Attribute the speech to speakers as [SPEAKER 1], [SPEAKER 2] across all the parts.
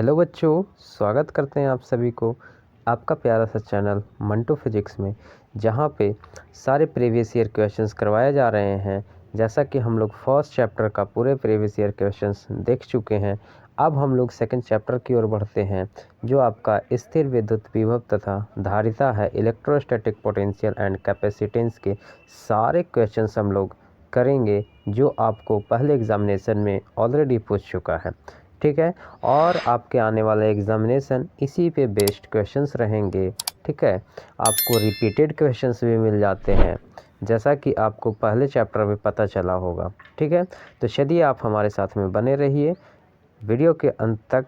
[SPEAKER 1] Hello बच्चों, स्वागत करते हैं आप सभी को आपका प्यारा सा चैनल मंटू फिजिक्स में, जहां पे सारे प्रीवियस ईयर क्वेश्चंस करवाए जा रहे हैं। जैसा कि हम लोग फर्स्ट चैप्टर का पूरे प्रीवियस ईयर क्वेश्चंस देख चुके हैं। अब हम लोग सेकंड चैप्टर की ओर बढ़ते हैं, जो आपका स्थिर विद्युत विभव तथा धारिता है, इलेक्ट्रोस्टैटिक पोटेंशियल एंड कैपेसिटेंस के सारे क्वेश्चंस हम लोग करेंगे, जो आपको पहले एग्जामिनेशन में ऑलरेडी पूछ चुका है। ठीक है, और आपके आने वाले एग्जामिनेशन इसी पे बेस्ड क्वेश्चंस रहेंगे। ठीक है, आपको रिपीटेड क्वेश्चंस भी मिल जाते हैं, जैसा कि आपको पहले चैप्टर में पता चला होगा। ठीक है, तो चलिए आप हमारे साथ में बने रहिए वीडियो के अंत तक,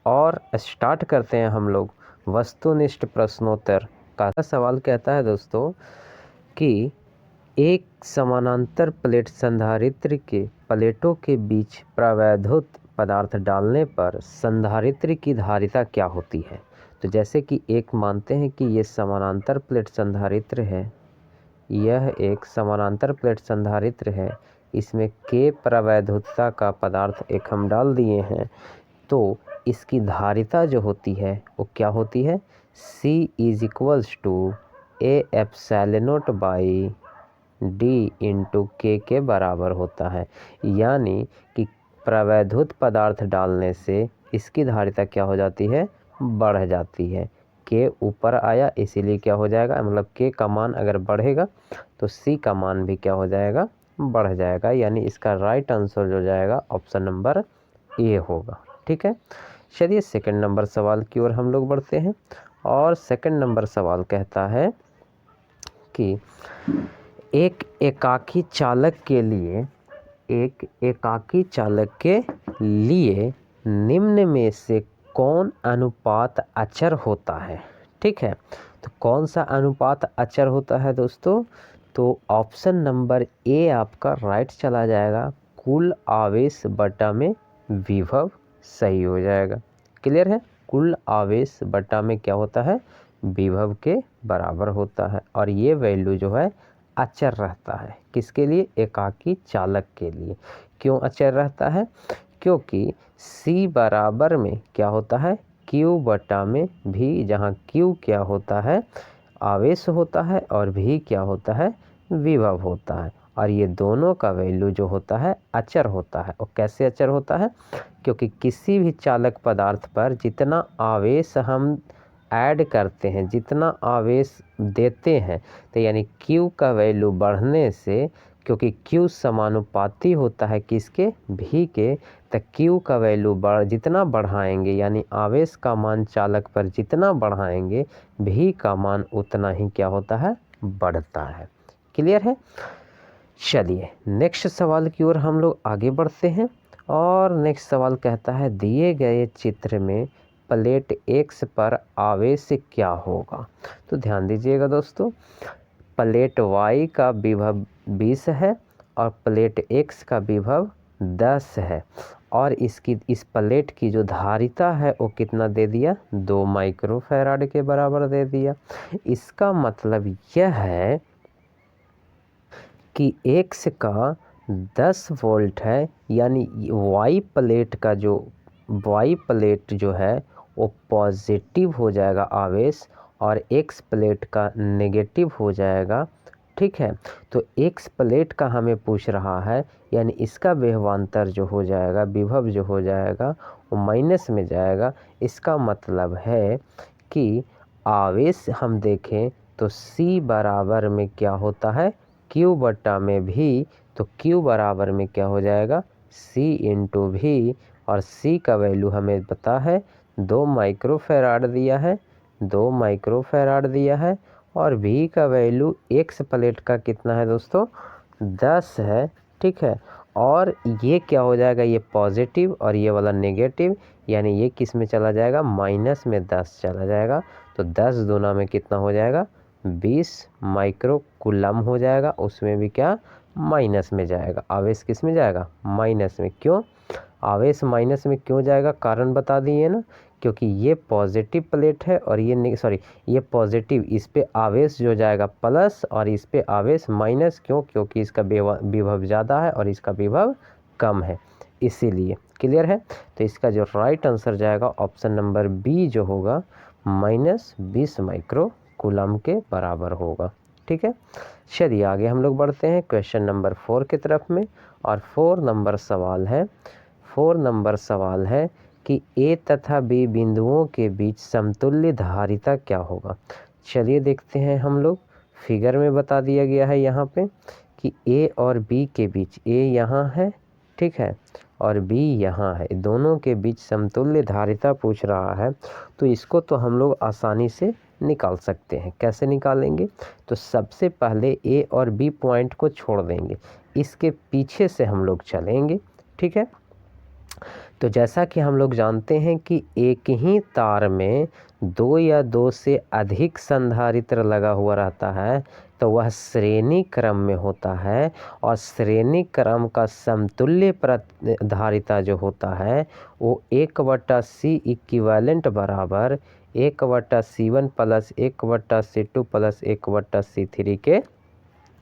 [SPEAKER 1] और स्टार्ट करते हैं हम लोग वस्तुनिष्ठ प्रश्नोत्तर का। सवाल कहता है दोस्तों कि एक समानांतर प्लेट संधारित्र के प्लेटों के बीच प्रवैधुत पदार्थ डालने पर संधारित्र की धारिता क्या होती है। तो जैसे कि एक मानते हैं कि ये समानांतर प्लेट संधारित्र है, यह एक समानांतर प्लेट संधारित्र है, इसमें के प्रवैधुतता का पदार्थ एक हम डाल दिए हैं, तो इसकी धारिता जो होती है वो क्या होती है, C = A/D के बराबर होता है। यानी कि प्रवैधुत पदार्थ डालने से इसकी धारिता क्या हो जाती है, बढ़ जाती है। के ऊपर आया इसीलिए क्या हो जाएगा, मतलब के का मान अगर बढ़ेगा तो सी का मान भी क्या हो जाएगा, बढ़ जाएगा। यानी इसका राइट आंसर जो जाएगा ऑप्शन नंबर ए होगा। ठीक है, चलिए सेकंड नंबर सवाल की ओर हम लोग बढ़ते हैं। और सेकंड नंबर सवाल कहता है कि एक एकाकी चालक के लिए निम्न में से कौन अनुपात अचर होता है। ठीक है, तो कौन सा अनुपात अचर होता है दोस्तों, तो ऑप्शन नंबर ए आपका राइट चला जाएगा, कुल आवेश बटा में विभव सही हो जाएगा। क्लियर है, कुल आवेश बटा में क्या होता है, विभव के बराबर होता है। और ये वैल्यू जो है अचर रहता है, किसके लिए, एकाकी चालक के लिए। क्यों अचर रहता है, क्योंकि C बराबर में क्या होता है, Q बटा में भी, जहाँ Q क्या होता है, आवेश होता है, और V क्या होता है, विभव होता है। और ये दोनों का वैल्यू जो होता है अचर होता है। और कैसे अचर होता है, क्योंकि किसी भी चालक पदार्थ पर जितना आवेश हम ऐड करते हैं, जितना आवेश देते हैं, तो यानी Q का वैल्यू बढ़ने से, क्योंकि Q समानुपाती होता है किसके, V के, तो Q का वैल्यू जितना बढ़ाएंगे, यानी आवेश का मान चालक पर जितना बढ़ाएंगे, V का मान उतना ही क्या होता है, बढ़ता है। क्लियर है, चलिए नेक्स्ट सवाल की ओर हम लोग आगे बढ़ते हैं। और नेक्स्ट सवाल कहता है, दिए गए चित्र में प्लेट X पर आवेश क्या होगा। तो ध्यान दीजिएगा दोस्तों, प्लेट Y का विभव 20 है और प्लेट X का विभव 10 है, और इस प्लेट की जो धारिता है वो कितना दे दिया, 2 माइक्रोफैराड के बराबर दे दिया। इसका मतलब यह है कि X का 10 वोल्ट है, यानी Y प्लेट जो है वो पॉजिटिव हो जाएगा आवेश, और X प्लेट का नेगेटिव हो जाएगा। ठीक है, तो X प्लेट का हमें पूछ रहा है, यानी इसका विभवांतर जो हो जाएगा, विभव जो हो जाएगा वो माइनस में जाएगा। इसका मतलब है कि आवेश हम देखें तो C बराबर में क्या होता है, Q बटा में भी, तो Q बराबर में क्या हो जाएगा, C इंटू भी, और C का वैल्यू हमें पता है 2 माइक्रोफैराड दिया है, 2 माइक्रोफैराड दिया है, और V का वैल्यू X प्लेट का कितना है दोस्तों, 10 है। ठीक है, और ये क्या हो जाएगा, ये पॉजिटिव और ये वाला नेगेटिव, यानी ये किस में चला जाएगा, माइनस में 10 चला जाएगा। तो 10 दूना में कितना हो जाएगा, 20 माइक्रो कूलम हो जाएगा, उसमें भी क्या, माइनस में जाएगा। आवेश किस में जाएगा, माइनस में। क्यों आवेश माइनस में क्यों जाएगा, कारण बता दिए ना, क्योंकि ये पॉजिटिव प्लेट है और ये पॉजिटिव, इस पे आवेश जो जाएगा प्लस और इस पे आवेश माइनस। क्यों, क्योंकि इसका विभव ज़्यादा है और इसका विभव कम है, इसीलिए। क्लियर है। तो इसका जो राइट आंसर जाएगा ऑप्शन नंबर बी जो होगा -20 माइक्रो कूलम के बराबर होगा। ठीक है, चलिए आगे हम लोग बढ़ते हैं क्वेश्चन नंबर 4 की तरफ में। और 4 नंबर सवाल है कि ए तथा बी बिंदुओं के बीच समतुल्य धारिता क्या होगा। चलिए देखते हैं हम लोग, फिगर में बता दिया गया है यहाँ पे कि ए और बी के बीच, ए यहाँ है, ठीक है, और बी यहाँ है, दोनों के बीच समतुल्य धारिता पूछ रहा है। तो इसको तो हम लोग आसानी से निकाल सकते हैं। कैसे निकालेंगे, तो सबसे पहले ए और बी पॉइंट को छोड़ देंगे, इसके पीछे से हम लोग चलेंगे। ठीक है, तो जैसा कि हम लोग जानते हैं कि एक ही तार में 2 या 2 से अधिक संधारित्र लगा हुआ रहता है तो वह श्रेणी क्रम में होता है, और श्रेणी क्रम का समतुल्य धारिता जो होता है वो 1/C इक्विवेलेंट बराबर 1/C1 plus 1/C2 plus 1/C3 के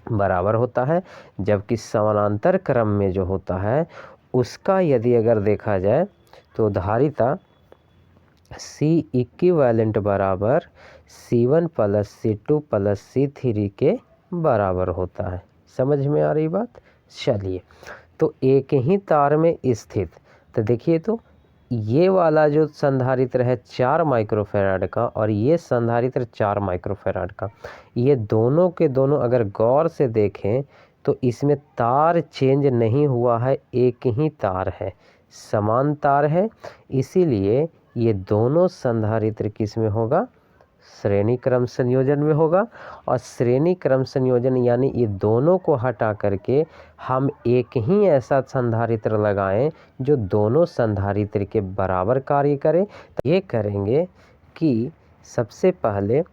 [SPEAKER 1] बराबर होता है। जबकि समानांतर क्रम में जो होता है उसका यदि अगर देखा जाए तो धारिता C इक्विवेलेंट बराबर C1 plus C2 plus C3 के बराबर होता है। समझ में आ रही बात। चलिए, तो एक ही तार में स्थित, तो देखिए तो ये वाला जो संधारित्र है 4 माइक्रोफैराड का और ये संधारित्र 4 माइक्रोफैराड का, ये दोनों के दोनों अगर गौर से देखें तो इसमें तार चेंज नहीं हुआ है, एक ही तार है, समान तार है। इसीलिए ये दोनों संधारित्र किस में होगा, श्रेणी क्रम संयोजन में होगा। और श्रेणी क्रम संयोजन यानी ये दोनों को हटा करके हम एक ही ऐसा संधारित्र लगाएं जो दोनों संधारित्र के बराबर कार्य करे। तो ये करेंगे कि सबसे पहले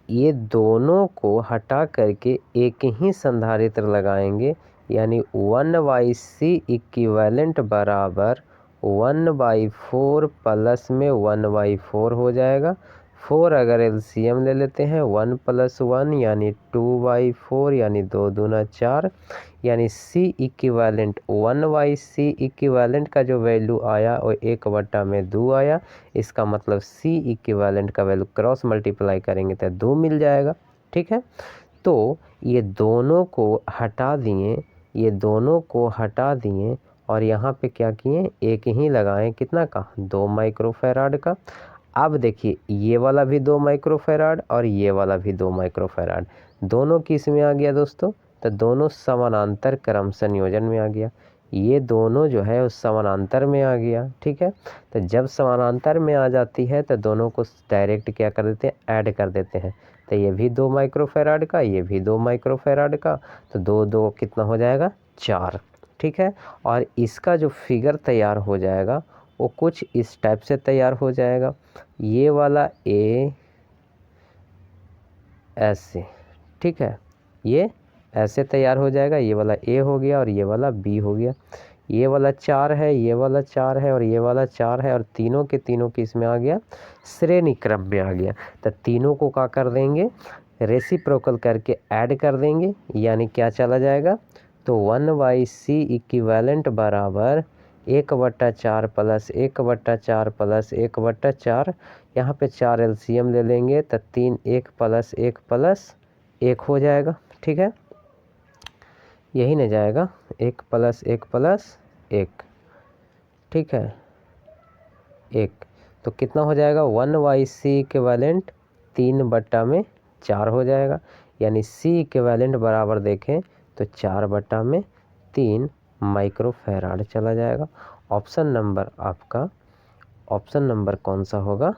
[SPEAKER 1] ये दोनों को हटा करके एक ही संधारित्र लगाएंगे, यानी 1/C इक्विवेलेंट बराबर 1/4 प्लस में 1/4 हो जाएगा। 4 अगर एलसीएम ले लेते हैं 1 + 1 यानी 2/4 यानी 2 दूना 4, यानी C इक्विवेलेंट 1/C इक्विवेलेंट का जो वैल्यू आया वो 1/2 आया। इसका मतलब C इक्विवेलेंट का वैल्यू क्रॉस मल्टीप्लाई करेंगे तो 2 मिल जाएगा। ठीक है, तो ये दोनों को हटा दिए, ये दोनों को हटा दिए और यहाँ पे क्या किए, एक ही लगाएं, कितना का, 2 माइक्रोफैराड का। अब देखिए ये वाला भी 2 माइक्रोफैराड और ये वाला भी 2 माइक्रोफैराड, दोनों किस में आ गया दोस्तों, तो दोनों समानांतर क्रम संयोजन में आ गया। ये दोनों जो है उस समानांतर में आ गया। ठीक है, तो जब समानांतर में आ जाती है तो दोनों को डायरेक्ट क्या कर देते हैं, ऐड कर देते हैं। तो ये भी 2 माइक्रोफैराड का, ये भी 2 माइक्रोफैराड का, तो 2 2 कितना हो जाएगा, 4। ठीक है, और इसका जो फिगर तैयार हो जाएगा वो कुछ इस टाइप से तैयार हो जाएगा। ये वाला ए ऐसे, ठीक है, ये ऐसे तैयार हो जाएगा, ये वाला ए हो गया और ये वाला बी हो गया। ये वाला 4 है, ये वाला 4 है और ये वाला 4 है, और तीनों के तीनों किस में आ गया, श्रेणी क्रम में आ गया। तो तीनों को क्या कर देंगे, रेसिप्रोकल करके ऐड कर देंगे, यानी क्या चला जाएगा, तो 1/C इक्विवेलेंट बराबर 1/4 प्लस 1/4 प्लस 1/4, यहाँ पे 4 एलसीएम ले लेंगे तो 3 1 प्लस 1 प्लस 1 हो जाएगा। ठीक है, यही नहीं जाएगा, 1 प्लस 1 प्लस 1, ठीक है, 1, तो कितना हो जाएगा, 1/C इक्विवेलेंट 3/4 हो जाएगा। यानी C इक्विवेलेंट बराबर देखें तो 4/3 माइक्रोफैराड चला जाएगा। ऑप्शन नंबर आपका, ऑप्शन नंबर कौन सा होगा,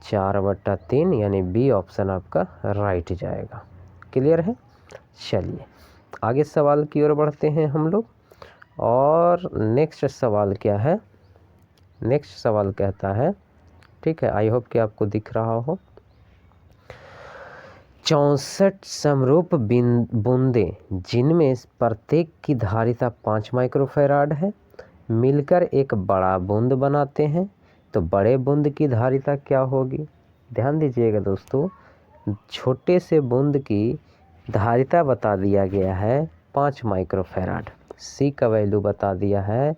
[SPEAKER 1] 4/3, यानी बी ऑप्शन आपका राइट जाएगा। क्लियर है। चलिए आगे सवाल की ओर बढ़ते हैं हम लोग। और नेक्स्ट सवाल क्या है, नेक्स्ट सवाल कहता है, ठीक है, आई होप कि आपको दिख रहा हो, 64 समरूप बूंदें जिनमें प्रत्येक की धारिता 5 माइक्रोफैराड है मिलकर एक बड़ा बूंद बनाते हैं, तो बड़े बूंद की धारिता क्या होगी। ध्यान दीजिएगा दोस्तों, छोटे से बूंद की धारिता बता दिया गया है 5 माइक्रोफैराड, C का वैल्यू बता दिया है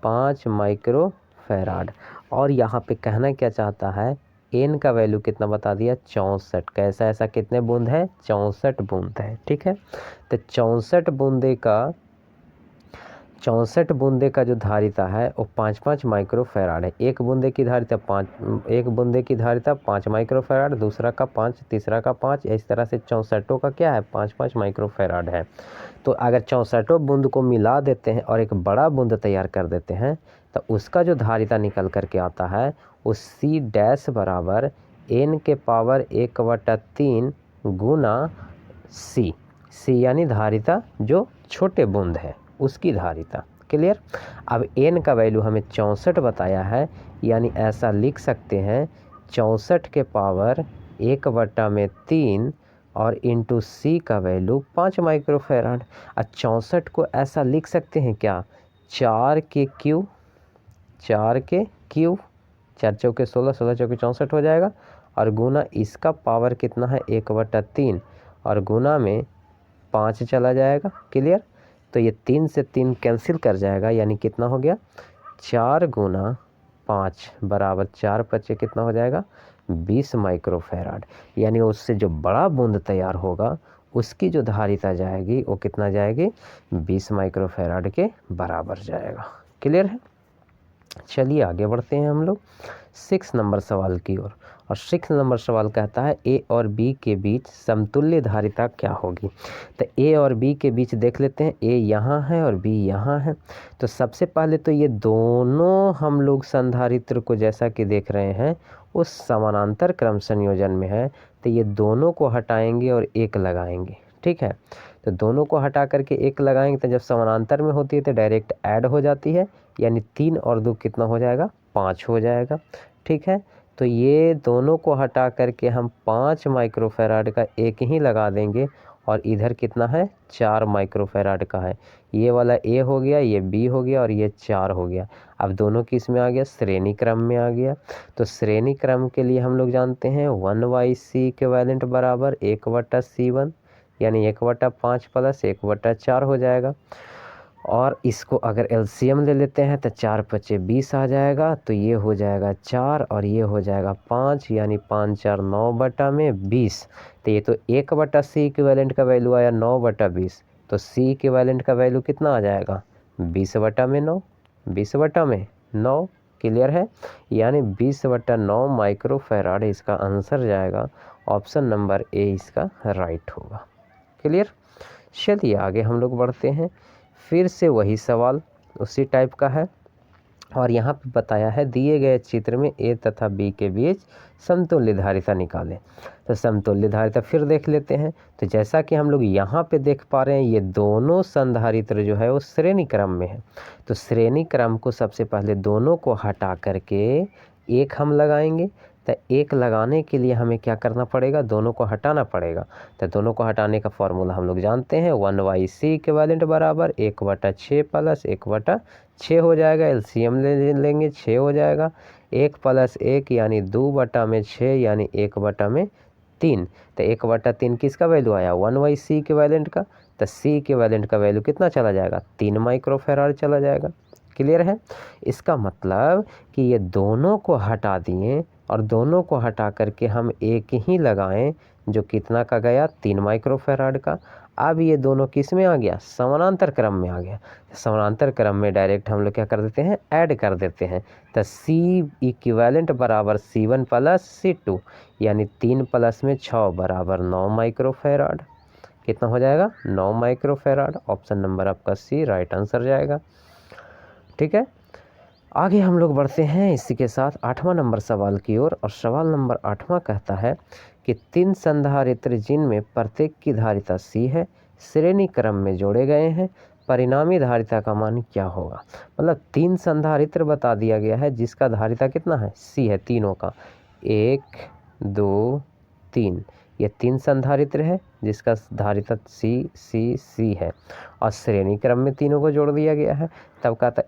[SPEAKER 1] 5 माइक्रो फैराड। और यहाँ पे कहना क्या चाहता है, एन का वैल्यू कितना बता दिया, 64। कैसा ऐसा कितने बूंद है, 64 बूंद है। ठीक है, तो 64 बूंदे का जो धारिता है वो 5-5 माइक्रो फैराड है। एक बूंदे की धारिता 5 माइक्रो फैराड, दूसरा का 5, तीसरा का 5, इस तरह से 64 का क्या है, 5-5 माइक्रो फैराड है। तो अगर 64 बूंद को मिला देते हैं और एक बड़ा बूंद तैयार कर देते हैं तो उसका जो धारिता निकल करके आता है वो C डैश बराबर n के पावर 1/3 गुना C यानी धारिता जो छोटे बूंद है उसकी धारिता। क्लियर। अब n का वैल्यू हमें 64 बताया है, यानी ऐसा लिख सकते हैं 64 के पावर 1/3 और इंटू C का वैल्यू 5 माइक्रो फैराड। अब 64 को ऐसा लिख सकते हैं क्या, 4 के क्यूब, 4 चौके 16, 16 चौके 64 हो जाएगा, और गुना इसका पावर कितना है 1/3 और गुना में 5 चला जाएगा। क्लियर। तो ये 3 से 3 कैंसिल कर जाएगा, यानी कितना हो गया, 4 गुना 5 बराबर 4×5 कितना हो जाएगा, 20 माइक्रो फैराड। यानी उससे जो बड़ा बूंद तैयार होगा उसकी जो धारिता जाएगी वो कितना जाएगी, 20 माइक्रो फैराड के बराबर जाएगा। क्लियर है। चलिए आगे बढ़ते हैं हम लोग 6 नंबर सवाल की ओर। और 6 नंबर सवाल कहता है ए और बी के बीच समतुल्य धारिता क्या होगी। तो ए और बी के बीच देख लेते हैं, ए यहाँ है और बी यहाँ है। तो सबसे पहले तो ये दोनों हम लोग संधारित्र को जैसा कि देख रहे हैं उस समानांतर क्रम संयोजन में है, तो ये दोनों को हटाएंगे और एक लगाएंगे। ठीक है, तो दोनों को हटा करके एक लगाएंगे तो जब समानांतर में होती है तो डायरेक्ट ऐड हो जाती है, यानी 3 और 2 कितना हो जाएगा, 5 हो जाएगा। ठीक है, तो ये दोनों को हटा करके हम 5 माइक्रो फैराड का एक ही लगा देंगे और इधर कितना है, 4 माइक्रो फैराड का है। ये वाला ए हो गया, ये बी हो गया और ये 4 हो गया। अब दोनों किस में आ गया, श्रेणी क्रम में आ गया। तो श्रेणी क्रम के लिए हम लोग जानते हैं 1/c इक्विवेलेंट बराबर 1/c1, यानी 1/5 प्लस 1/4 हो जाएगा। और इसको अगर एलसीएम ले लेते हैं तो 4×5 20 आ जाएगा, तो ये हो जाएगा 4 और ये हो जाएगा 5, यानी 5×4 9/20। तो ये तो 1/c इक्विवेलेंट का वैल्यू आया 9/20, तो c इक्विवेलेंट का वैल्यू कितना आ जाएगा, 20/9, 20/9। क्लियर है, यानी 20/9 माइक्रो फैराड इसका आंसर जाएगा। ऑप्शन नंबर ए इसका राइट होगा। क्लियर। चलिए आगे हम लोग बढ़ते हैं। फिर से वही सवाल उसी टाइप का है और यहाँ पे बताया है दिए गए चित्र में ए तथा बी के बीच समतुल्य धारिता निकालें। तो समतुल्य धारिता फिर देख लेते हैं। तो जैसा कि हम लोग यहाँ पे देख पा रहे हैं ये दोनों संधारित्र जो है वो श्रेणी क्रम में है। तो श्रेणी क्रम को सबसे पहले दोनों को हटा करके एक हम लगाएंगे। तो एक लगाने के लिए हमें क्या करना पड़ेगा, दोनों को हटाना पड़ेगा। तो दोनों को हटाने का फॉर्मूला हम लोग जानते हैं, 1/c इक्विवेलेंट बराबर 1/6 प्लस 1/6 हो जाएगा। एलसीएम ले लेंगे, 6 हो जाएगा। 1 + 1 यानी 2/6 यानी 1/3। तो 1/3 किसका वैल्यू आया, 1/c इक्विवेलेंट का। तो c इक्विवेलेंट का वैल्यू कितना चला जाएगा, 3 माइक्रो फैराड चला जाएगा। क्लियर है। इसका मतलब कि ये दोनों को हटा दिए और दोनों को हटा करके हम एक ही लगाएं, जो कितना का गया, 3 माइक्रो फैराड का। अब ये दोनों किस में आ गया, समानांतर क्रम में आ गया। समानांतर क्रम में डायरेक्ट हम लोग क्या कर देते हैं, ऐड कर देते हैं। तो C इक्विवेलेंट बराबर C1 + C2, यानी 3 + 6 बराबर 9 माइक्रो फैराड। कितना हो जाएगा, 9 माइक्रो फैराड। ऑप्शन नंबर आपका C राइट आंसर जाएगा। ठीक है, आगे हम लोग बढ़ते हैं इसी के साथ 8वां नंबर सवाल की ओर। और सवाल नंबर 8वां कहता है कि 3 संधारित्र जिनमें प्रत्येक की धारिता C है, श्रेणी क्रम में जोड़े गए हैं, परिणामी धारिता का मान क्या होगा। मतलब 3 संधारित्र बता दिया गया है जिसका धारिता कितना है, C है, तीनों का 1 2 3। ये 3 संधारित्र है जिसका धारिता C है और श्रेणी क्रम में तीनों को जोड़ दिया गया है। तब कहता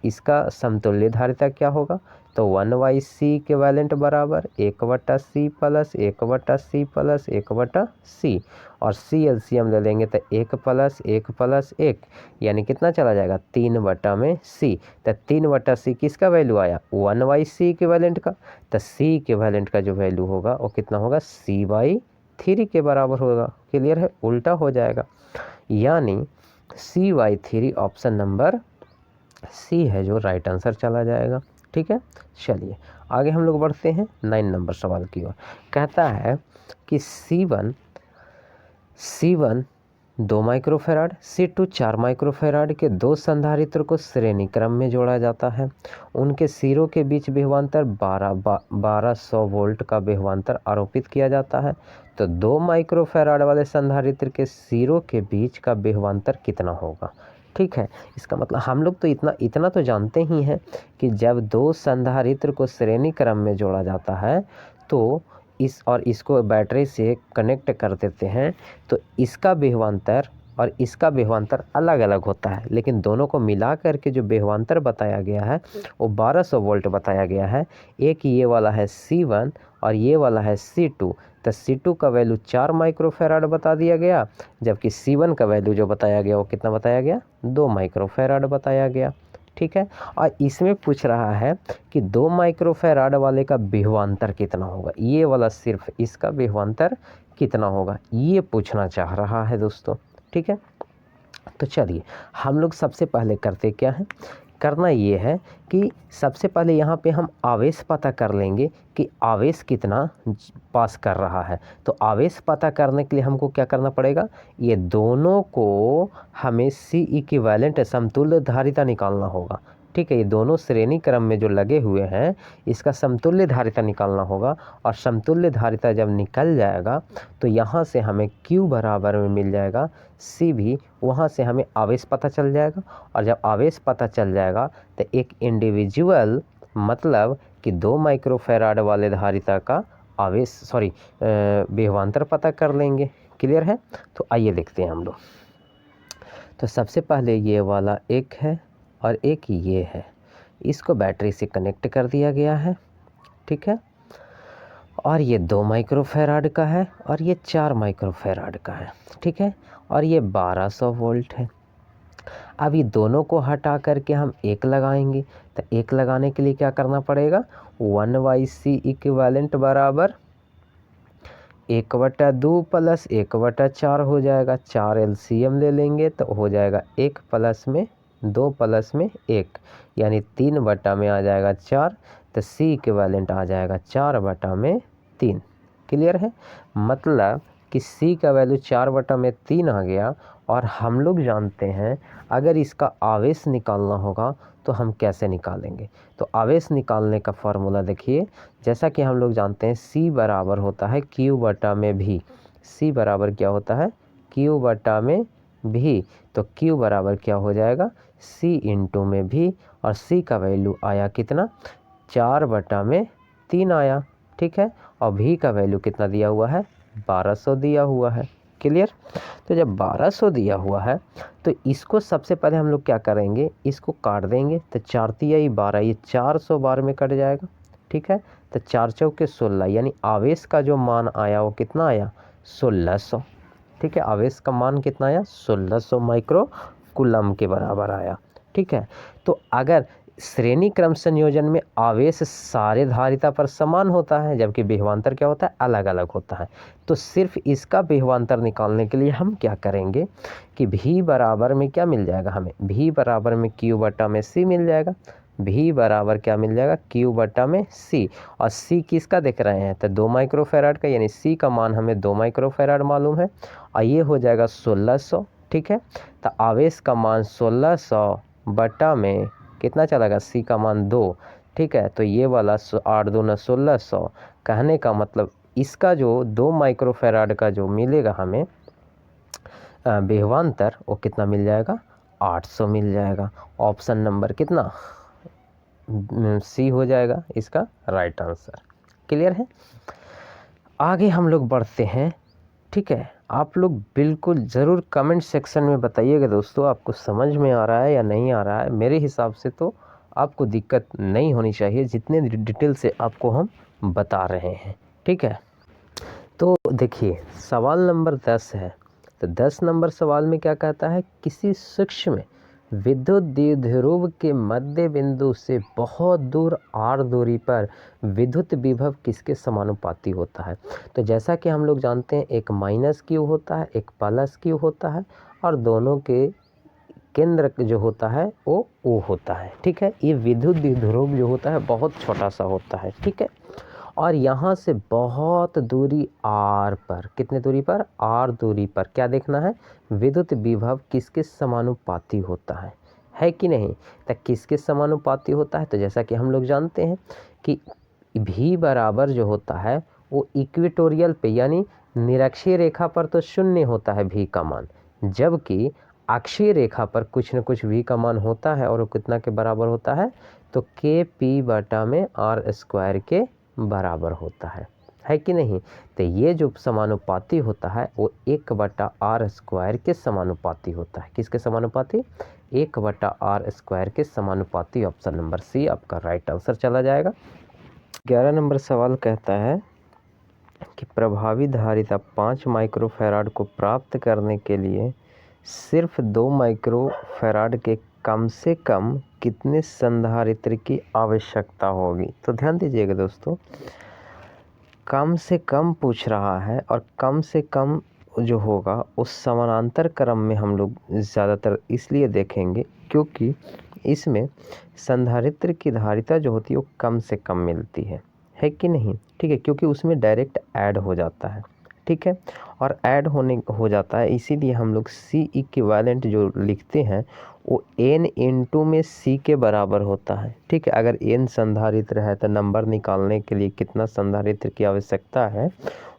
[SPEAKER 1] इसका समतुल्य धारिता क्या होगा। तो 1/c इक्विवेलेंट बराबर 1/c plus 1/c plus 1/c और सी एलसीएम ले लेंगे तो 1 + 1 यानी कितना चला जाएगा 3/c। तो 3/c किसका वैल्यू आया 1/c इक्विवेलेंट का। तो c इक्विवेलेंट का जो वैल्यू होगा वो कितना होगा c/3 के बराबर होगा। क्लियर है, उल्टा हो जाएगा, यानी c/3 ऑप्शन नंबर सी है जो राइट आंसर चला जाएगा। ठीक है, चलिए आगे हम लोग बढ़ते हैं 9 नंबर सवाल की ओर। कहता है कि C1 2 माइक्रोफेराड, C2 4 माइक्रोफेराड के दो संधारित्र को श्रेणी क्रम में जोड़ा जाता है। उनके सिरों के बीच विभवांतर 1200 वोल्ट का विभवांतर आरोपित किया जाता है। तो 2 माइक्रोफेराड वाले संधारित्र के सिरों के बीच का विभवांतर कितना होगा। ठीक है, इसका मतलब हम लोग तो इतना तो जानते ही हैं कि जब दो संधारित्र को श्रेणी क्रम में जोड़ा जाता है तो इसको बैटरी से कनेक्ट कर देते हैं तो इसका विभवांतर और इसका विभवांतर अलग अलग होता है, लेकिन दोनों को मिला करके जो विभवांतर बताया गया है वो 1200 वोल्ट बताया गया है। एक ये वाला है C1 और ये वाला है C2। तो C2 का वैल्यू 4 माइक्रोफेराड बता दिया गया, जबकि C1 का वैल्यू जो बताया गया वो कितना बताया गया 2 माइक्रोफेराड बताया गया। ठीक है, और इसमें पूछ रहा है कि 2 माइक्रोफेराड वाले का विभवांतर कितना होगा, ये वाला सिर्फ इसका विभवांतर कितना होगा ये पूछना चाह रहा है दोस्तों। ठीक है, तो चलिए हम लोग सबसे पहले करते क्या है, करना ये है कि सबसे पहले यहाँ पे हम आवेश पता कर लेंगे कि आवेश कितना पास कर रहा है। तो आवेश पता करने के लिए हमको क्या करना पड़ेगा, ये दोनों को हमें C इक्विवेलेंट समतुल्य धारिता निकालना होगा। ठीक है, ये दोनों श्रेणी क्रम में जो लगे हुए हैं इसका समतुल्य धारिता निकालना होगा, और समतुल्य धारिता जब निकल जाएगा तो यहाँ से हमें Q बराबर में मिल जाएगा C भी, वहाँ से हमें आवेश पता चल जाएगा। और जब आवेश पता चल जाएगा तो एक इंडिविजुअल मतलब कि 2 माइक्रोफेराड वाले धारिता का आवेश विभवांतर पता कर लेंगे। क्लियर है, तो आइए देखते हैं हम लोग। तो सबसे पहले ये वाला एक है और एक ये है, इसको बैटरी से कनेक्ट कर दिया गया है। ठीक है, और ये 2 माइक्रोफेराड का है और ये 4 माइक्रोफेराड का है। ठीक है, और ये 1200 वोल्ट है। अब ये दोनों को हटा करके हम एक लगाएंगे, तो एक लगाने के लिए क्या करना पड़ेगा 1/c इक्विवेलेंट बराबर 1/2 + 1/4 हो जाएगा। 4 LCM ले लेंगे तो हो जाएगा 1 + 2 + 1 यानी 3 में आ जाएगा 4। तो C इक्विवेलेंट आ जाएगा 4/3। क्लियर है, मतलब कि C का वैल्यू 4/3 आ गया। और हम लोग जानते हैं अगर इसका आवेश निकालना होगा तो हम कैसे निकालेंगे। तो आवेश निकालने का फॉर्मूला देखिए, जैसा कि हम लोग जानते हैं C बराबर होता है Q/V। C बराबर क्या होता है Q/V। तो Q बराबर क्या हो जाएगा C × V, और C का वैल्यू आया कितना 4/3 आया। ठीक है, और V का वैल्यू कितना दिया हुआ है 1200 दिया हुआ है। क्लियर, तो जब 1200 दिया हुआ है तो इसको सबसे पहले हम लोग क्या करेंगे, इसको काट देंगे। तो 4 × 12 ये 400 बार में कट जाएगा। ठीक है, तो 4 × 4 = 16 यानी आवेश का जो मान आया वो कितना आया 1600। ठीक है, आवेश का मान कितना आया 1600 माइक्रो कूलम के बराबर आया। ठीक है, तो अगर श्रेणी क्रम संयोजन में आवेश सारे धारिता पर समान होता है जबकि विभवांतर क्या होता है अलग अलग होता है, तो सिर्फ इसका विभवांतर निकालने के लिए हम क्या करेंगे कि V बराबर में क्या मिल जाएगा हमें, V बराबर में Q/C मिल जाएगा। V बराबर क्या मिल जाएगा Q/C, और C किसका देख रहे हैं तो 2 माइक्रोफेराड का, यानी C का मान हमें 2 माइक्रोफेराड मालूम है और ये हो जाएगा 1600। ठीक है, तो आवेश का मान 1600 में कितना चलेगा C का मान 2। ठीक है, तो ये वाला 8 दूना 1600, कहने का मतलब इसका जो 2 माइक्रोफेराड का जो मिलेगा हमें विभवांतर वो कितना मिल जाएगा 800 मिल जाएगा। ऑप्शन नंबर कितना C हो जाएगा इसका राइट आंसर। क्लियर है, आगे हम लोग बढ़ते हैं। ठीक है, आप लोग बिल्कुल ज़रूर कमेंट सेक्शन में बताइएगा दोस्तों आपको समझ में आ रहा है या नहीं आ रहा है। मेरे हिसाब से तो आपको दिक्कत नहीं होनी चाहिए, जितने डिटेल से आपको हम बता रहे हैं। ठीक है, तो देखिए सवाल नंबर 10 है। तो 10 नंबर सवाल में क्या कहता है, किसी सूक्ष्म विद्युत द्विध्रुव के मध्य बिंदु से बहुत दूर r दूरी पर विद्युत विभव किसके समानुपाती होता है। तो जैसा कि हम लोग जानते हैं एक माइनस क्यू होता है, एक प्लस क्यू होता है, और दोनों के केंद्र जो होता है वो O होता है। ठीक है, ये विद्युत द्विध्रुव जो होता है बहुत छोटा सा होता है। ठीक है, और यहाँ से बहुत दूरी r पर, कितने दूरी पर, r दूरी पर क्या देखना है, विद्युत विभव किसके समानुपाती होता है कि नहीं। तो किसके समानुपाती होता है, तो जैसा कि हम लोग जानते हैं कि v बराबर जो होता है वो इक्वेटोरियल पे यानी निरक्षीय रेखा पर तो शून्य होता है v का मान, जबकि अक्षीय रेखा पर कुछ न कुछ v का मान होता है, और वो कितना के बराबर होता है, तो k p बटा में r स्क्वायर के बराबर होता है कि नहीं। तो ये जो समानुपाती होता है वो 1/r स्क्वायर के समानुपाती होता है। किसके समानुपाती, 1/r स्क्वायर के समानुपाती। ऑप्शन नंबर सी आपका राइट आंसर चला जाएगा। 11 नंबर सवाल कहता है कि प्रभावी धारिता 5 माइक्रोफैराड को प्राप्त करने के लिए सिर्फ 2 माइक्रोफैराड के कम से कम कितने संधारित्र की आवश्यकता होगी। तो ध्यान दीजिएगा दोस्तों, कम से कम पूछ रहा है, और कम से कम जो होगा उस समानांतर क्रम में हम लोग ज़्यादातर इसलिए देखेंगे क्योंकि इसमें संधारित्र की धारिता जो होती है वो कम से कम मिलती है कि नहीं। ठीक है, क्योंकि उसमें डायरेक्ट ऐड हो जाता है। ठीक है, और ऐड हो जाता है, इसीलिए हम लोग C इक्विवेलेंट जो लिखते हैं वो n इंटू में C के बराबर होता है। ठीक है, अगर n संधारित्र है तो नंबर निकालने के लिए कितना संधारित्र की आवश्यकता है,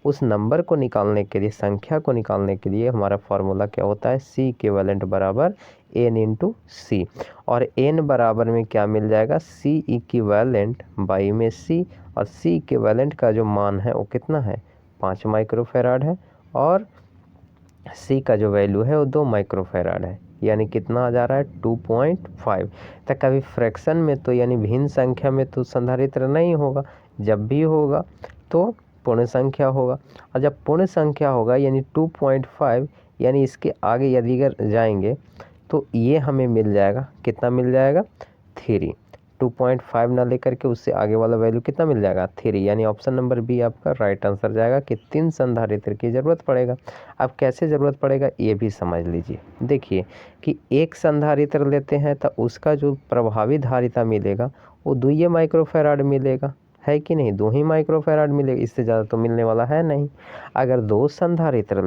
[SPEAKER 1] उस नंबर को निकालने के लिए, संख्या को निकालने के लिए हमारा फार्मूला क्या होता है, C इक्विवेलेंट बराबर n इंटू C, और n बराबर में क्या मिल जाएगा, C इक्विवेलेंट बाई में C, और C इक्विवेलेंट का जो मान है वो कितना है, 5 माइक्रोफैराड है, और C का जो वैल्यू है वो 2 माइक्रोफैराड है, यानी कितना आ जा रहा है 2.5। तो कभी फ्रैक्शन में तो यानी भिन्न संख्या में तो संधारित्र नहीं होगा, जब भी होगा तो पूर्ण संख्या होगा, और जब पूर्ण संख्या होगा यानी 2.5, यानी इसके आगे यदि अगर जाएंगे तो ये हमें मिल जाएगा, कितना मिल जाएगा, 3। 2.5 ना लेकर के उससे आगे वाला वैल्यू कितना मिल जाएगा, 3, यानी ऑप्शन नंबर बी आपका राइट आंसर जाएगा कि 3 संधारित्र की ज़रूरत पड़ेगा। अब कैसे ज़रूरत पड़ेगा ये भी समझ लीजिए। देखिए कि एक संधारित्र लेते हैं तो उसका जो प्रभावी धारिता मिलेगा वो 2 माइक्रोफैराड मिलेगा, है कि नहीं, 2 ही माइक्रोफैराड मिलेगा, इससे ज़्यादा तो मिलने वाला है नहीं। अगर 2 संधारित्र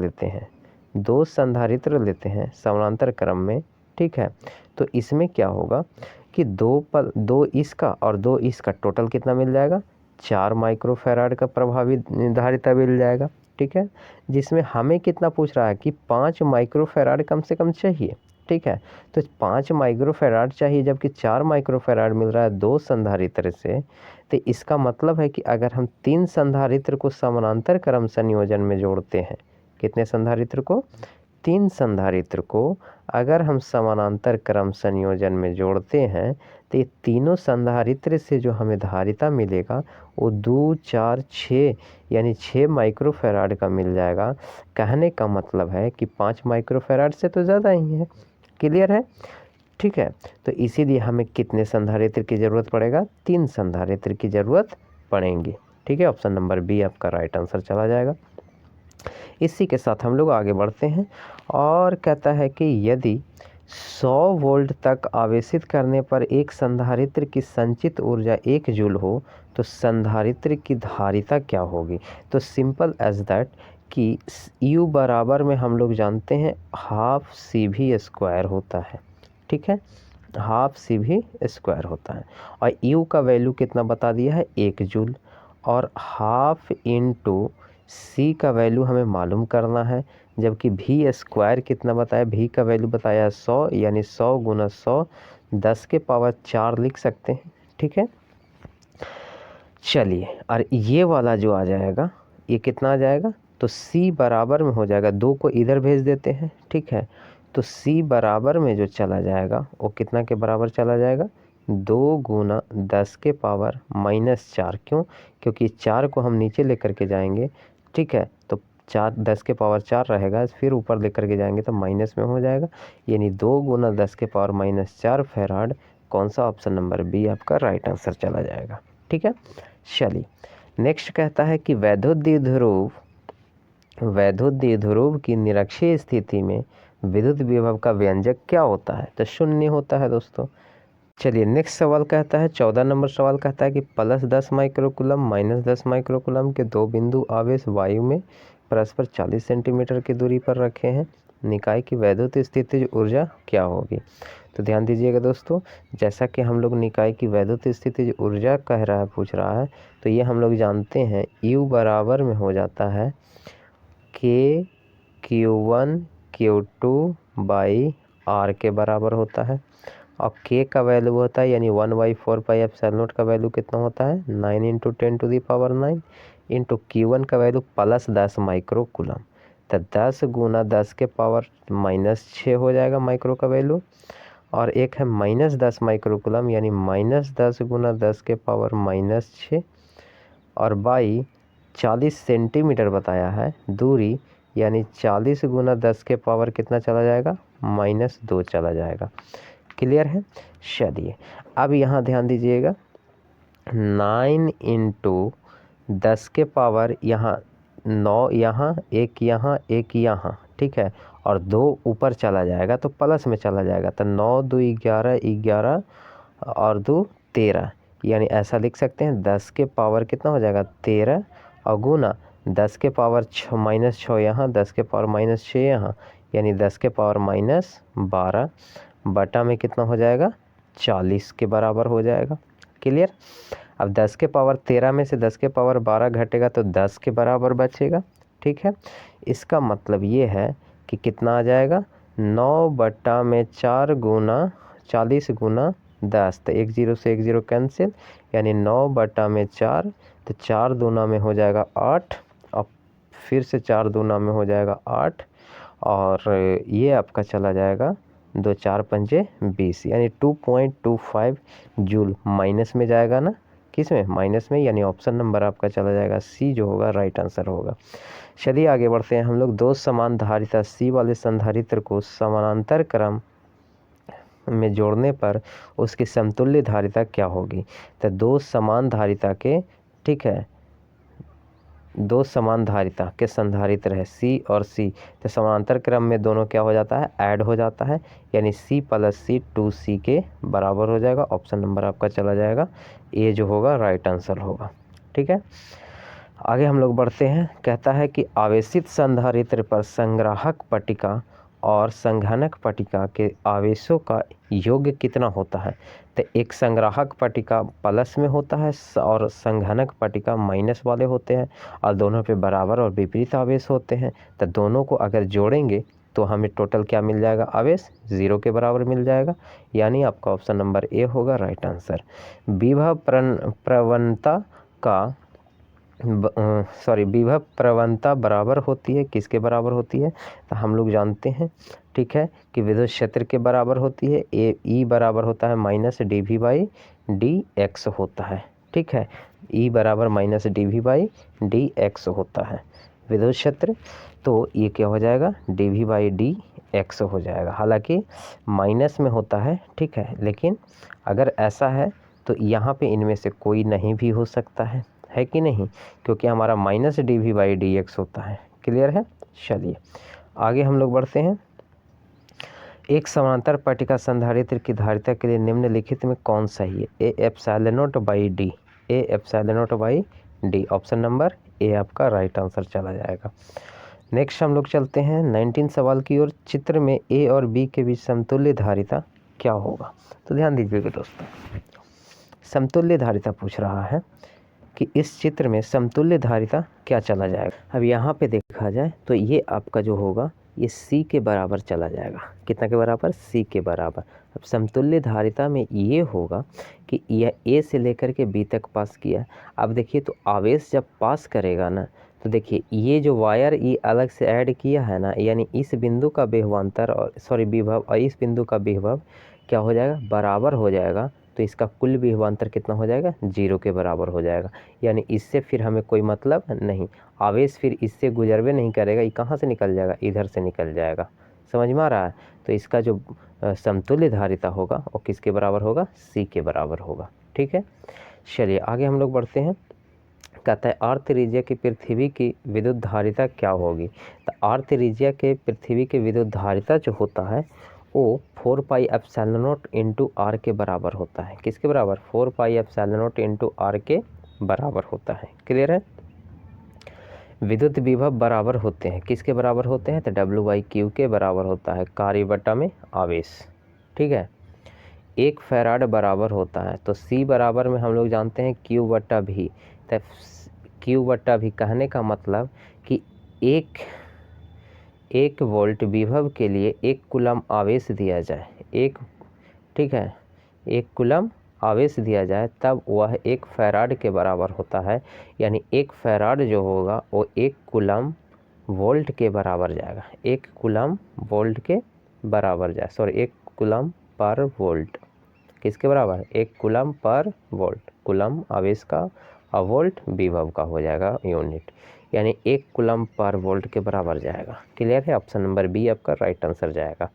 [SPEAKER 1] लेते हैं समानांतर क्रम में, ठीक है, तो इसमें क्या होगा कि 2 इसका और 2 इसका टोटल कितना मिल जाएगा, 4 माइक्रोफैराड का प्रभावी धारिता मिल जाएगा। ठीक है, जिसमें हमें कितना पूछ रहा है कि 5 माइक्रोफैराड कम से कम चाहिए। ठीक है, तो 5 माइक्रोफैराड चाहिए, जबकि 4 माइक्रोफैराड मिल रहा है 2 संधारित्र से। तो इसका मतलब है कि अगर हम 3 संधारित्र को समानांतर क्रम संयोजन में जोड़ते हैं, कितने संधारित्र को, 3 संधारित्र को अगर हम समानांतर क्रम संयोजन में जोड़ते हैं तो ये तीनों संधारित्र से जो हमें धारिता मिलेगा वो 2, 4, 6 यानी 6 माइक्रोफैराड का मिल जाएगा। कहने का मतलब है कि 5 माइक्रोफैराड से तो ज़्यादा ही है। क्लियर है। ठीक है, तो इसीलिए हमें कितने संधारित्र की ज़रूरत पड़ेगा, 3 संधारित्र की ज़रूरत पड़ेंगी। ठीक है, ऑप्शन नंबर बी आपका राइट आंसर चला जाएगा। इसी के साथ हम लोग आगे बढ़ते हैं, और कहता है कि यदि 100 वोल्ट तक आवेशित करने पर एक संधारित्र की संचित ऊर्जा 1 जूल हो तो संधारित्र की धारिता क्या होगी। तो सिंपल एज दैट कि U बराबर में हम लोग जानते हैं हाफ CV स्क्वायर होता है। ठीक है, हाफ CV स्क्वायर होता है, और U का वैल्यू कितना बता दिया है, 1 जूल, और हाफ इंटू C का वैल्यू हमें मालूम करना है, जबकि V स्क्वायर कितना बताया, V का वैल्यू बताया 100, यानी 100 गुना 100 10 के पावर 4 लिख सकते हैं। ठीक है, चलिए, और ये वाला जो आ जाएगा ये कितना आ जाएगा, तो C बराबर में हो जाएगा, 2 को इधर भेज देते हैं। ठीक है, तो C बराबर में जो चला जाएगा वो कितना के बराबर चला जाएगा, 2 गुना 10 के पावर -4। क्यों, क्योंकि 4 को हम नीचे लेकर के जाएंगे। ठीक है, 10 के पावर 4 रहेगा, फिर ऊपर लेकर के जाएंगे तो माइनस में हो जाएगा, यानी 2 गुना 10 के पावर -4 फैराड। कौन सा? ऑप्शन नंबर बी आपका राइट आंसर चला जाएगा। ठीक है, चलिए नेक्स्ट कहता है कि वैद्युत द्विध्रुव की निरक्षीय स्थिति में विद्युत विभव का व्यंजक क्या होता है? तो शून्य होता है दोस्तों। चलिए नेक्स्ट सवाल कहता है, 14 नंबर सवाल कहता है कि +10 माइक्रोकूलम -10 माइक्रोकूलम के दो बिंदु आवेश वायु में परस्पर 40 सेंटीमीटर की दूरी पर रखे हैं, निकाय की वैद्युत स्थितिज ऊर्जा क्या होगी? तो ध्यान दीजिएगा दोस्तों, जैसा कि हम लोग निकाय की वैद्युत स्थितिज ऊर्जा पूछ रहा है, तो ये हम लोग जानते हैं U बराबर में हो जाता है Q1 Q2 बाई R के बराबर होता है, और K का वैल्यू होता है यानी 1/4πε0 का वैल्यू कितना होता है? 9 × 10⁹ इंटू Q1 का वैल्यू +10 माइक्रोकूलम, तो 10 गुना 10 के पावर -6 हो जाएगा माइक्रो का वैल्यू, और एक है -10 माइक्रोकूलम यानी -10 गुना 10 के पावर -6, और बाई 40 सेंटीमीटर बताया है दूरी, यानी 40 गुना 10 के पावर कितना चला जाएगा? -2 चला जाएगा। क्लियर है? चलिए अब यहाँ ध्यान दीजिएगा, 9 × 10 के पावर यहाँ 9 यहाँ, एक यहाँ, एक यहाँ, ठीक है, और 2 ऊपर चला जाएगा तो प्लस में चला जाएगा, तो 9 2 11 11 और 2 13, यानी ऐसा लिख सकते हैं 10 के पावर कितना हो जाएगा? 13, और गुना 10 के पावर -6 यहाँ, 10 के पावर -6 यहाँ, यानी 10 के पावर -12 बटा में कितना हो जाएगा? 40 के बराबर हो जाएगा। क्लियर? अब 10 के पावर 13 में से 10 के पावर 12 घटेगा तो 10 के बराबर बचेगा। ठीक है, इसका मतलब ये है कि कितना आ जाएगा? 9/4 गुना 40 गुना 10, तो 1 0 से 1 0 कैंसिल, यानी 9/4, तो 4 दूना में हो जाएगा 8, और फिर से 4 दूना में हो जाएगा 8, और ये आपका चला जाएगा 2 4 पंजे 20, यानी 2.25 जूल माइनस में जाएगा ना, किस में? माइनस में, यानी ऑप्शन नंबर आपका चला जाएगा सी जो होगा राइट आंसर होगा। चलिए आगे बढ़ते हैं हम लोग। दो समान धारिता सी वाले संधारित्र को समानांतर क्रम में जोड़ने पर उसकी समतुल्य धारिता क्या होगी? तो दो समान धारिता के, ठीक है, दो समान धारिता के संधारित्र है सी और सी, तो समानांतर क्रम में दोनों क्या हो जाता है? ऐड हो जाता है, यानी C + C 2C के बराबर हो जाएगा। ऑप्शन नंबर आपका चला जाएगा ए जो होगा राइट आंसर होगा। ठीक है, आगे हम लोग बढ़ते हैं। कहता है कि आवेशित संधारित्र पर संग्राहक पट्टिका और संघनक पट्टिका के आवेशों का योग कितना होता है? तो एक संग्राहक पट्टिका प्लस में होता है और संघनक पट्टिका माइनस वाले होते हैं, और दोनों पे बराबर और विपरीत आवेश होते हैं। तो दोनों को अगर जोड़ेंगे तो हमें टोटल क्या मिल जाएगा? आवेश 0 के बराबर मिल जाएगा, यानी आपका ऑप्शन नंबर ए होगा राइट आंसर। विभव प्रवणता का विभव प्रवणता बराबर होती है, किसके बराबर होती है? तो हम लोग जानते हैं, ठीक है, कि विद्युत क्षेत्र के बराबर होती है। E बराबर होता है -dV/dx होता है। ठीक है, E बराबर -dV/dx होता है विद्युत क्षेत्र, तो ये क्या हो जाएगा? dV/dx हो जाएगा। हालांकि माइनस में होता है, ठीक है, लेकिन अगर ऐसा है तो यहाँ पे इनमें से कोई नहीं भी हो सकता है कि नहीं, क्योंकि हमारा -dV/dx होता है। क्लियर है? चलिए आगे हम लोग बढ़ते हैं। एक समांतर पट्टिका संधारित्र की धारिता के लिए निम्नलिखित में कौन सही है? A ε0/d, A ε0/d, option number A आपका राइट आंसर चला जाएगा। नेक्स्ट हम लोग चलते हैं 19 सवाल की ओर। चित्र में ए और बी के बीच समतुल्य धारिता क्या होगा? तो ध्यान दीजिएगा दोस्तों, समतुल्य धारिता पूछ रहा है कि इस चित्र में समतुल्य धारिता क्या चला जाएगा। अब यहाँ पे देखा जाए तो ये आपका जो होगा ये C के बराबर चला जाएगा। कितना के बराबर? C के बराबर। अब समतुल्य धारिता में ये होगा कि यह A से लेकर के B तक पास किया। अब देखिए तो आवेश जब पास करेगा ना, तो देखिए ये जो वायर ये अलग से ऐड किया है ना, यानी इस बिंदु का विभवांतर और विभव और इस बिंदु का विभव क्या हो जाएगा? बराबर हो जाएगा। तो इसका कुल विभवांतर कितना हो जाएगा, 0 के बराबर हो जाएगा। यानी इससे फिर हमें कोई मतलब नहीं, आवेश फिर इससे गुजरवे नहीं करेगा, ये कहाँ से निकल जाएगा, इधर से निकल जाएगा। समझ में आ रहा है। तो इसका जो समतुल्य धारिता होगा वो किसके बराबर होगा, C के बराबर होगा। ठीक है, चलिए आगे हम लोग बढ़ते हैं। कहता है अर्थ त्रिज्या की पृथ्वी की विद्युत धारिता क्या होगी। तो अर्थ त्रिज्या के पृथ्वी की विद्युत धारिता जो होता है वो 4 pi epsilon naught into R के बराबर होता है। किसके बराबर, 4 pi epsilon naught into R के बराबर होता है। क्लियर है। विद्युत विभव बराबर होते हैं, किसके बराबर होते हैं, तो W/Q के बराबर होता है, कार्य बटा में आवेश। ठीक है, 1 फैराड बराबर होता है, तो C बराबर में हम लोग जानते हैं Q/V। तो Q/V कहने का मतलब कि एक वोल्ट विभव के लिए 1 कूलम आवेश दिया जाए, ठीक है, 1 कूलम आवेश दिया जाए तब वह 1 फैराड के बराबर होता है। यानी 1 फैराड जो होगा वो 1 कूलम वोल्ट के बराबर जाएगा, 1 कूलम वोल्ट के बराबर जाए, सॉरी 1 कूलम पर वोल्ट। किसके बराबर, 1 कूलम पर वोल्ट, कूलम आवेश का और वोल्ट विभव का हो जाएगा यूनिट, यानी 1 कूलम पर वोल्ट के बराबर जाएगा। क्लियर है, ऑप्शन नंबर बी आपका राइट आंसर जाएगा।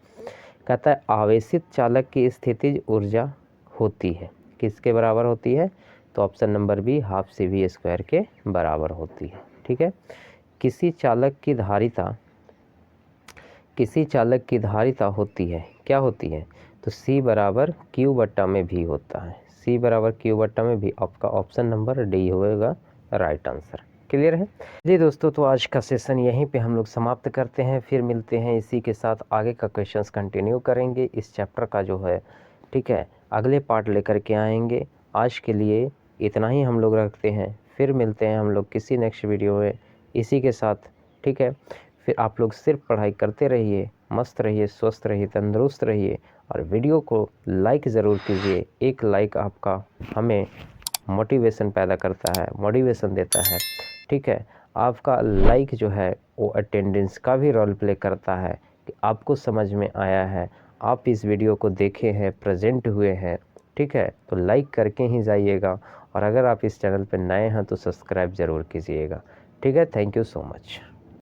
[SPEAKER 1] कहता है आवेशित चालक की स्थितिज ऊर्जा होती है, किसके बराबर होती है, तो option number be half CV² के बराबर होती है। ठीक है, किसी चालक की धारिता होती है, क्या होती है, तो C बराबर Q/V होता है, C बराबर Q/V। आपका ऑप्शन नंबर डी होगा राइट आंसर। क्लियर है जी दोस्तों। तो आज का सेशन यहीं पे हम लोग समाप्त करते हैं, फिर मिलते हैं इसी के साथ आगे का क्वेश्चंस कंटिन्यू करेंगे इस चैप्टर का जो है। ठीक है, अगले पार्ट लेकर के आएंगे। आज के लिए इतना ही हम लोग रखते हैं, फिर मिलते हैं हम लोग किसी नेक्स्ट वीडियो में इसी के साथ। ठीक है, फिर आप लोग सिर्फ पढ़ाई करते रहिए, मस्त रहिए, स्वस्थ रहिए, तंदुरुस्त रहिए और वीडियो को लाइक ज़रूर कीजिए। एक लाइक आपका हमें मोटिवेशन पैदा करता है, मोटिवेशन देता है। ठीक है, आपका लाइक जो है वो अटेंडेंस का भी रोल प्ले करता है कि आपको समझ में आया है, आप इस वीडियो को देखे हैं, प्रेजेंट हुए हैं। ठीक है, तो लाइक करके ही जाइएगा और अगर आप इस चैनल पर नए हैं तो सब्सक्राइब ज़रूर कीजिएगा। ठीक है, थैंक यू सो मच।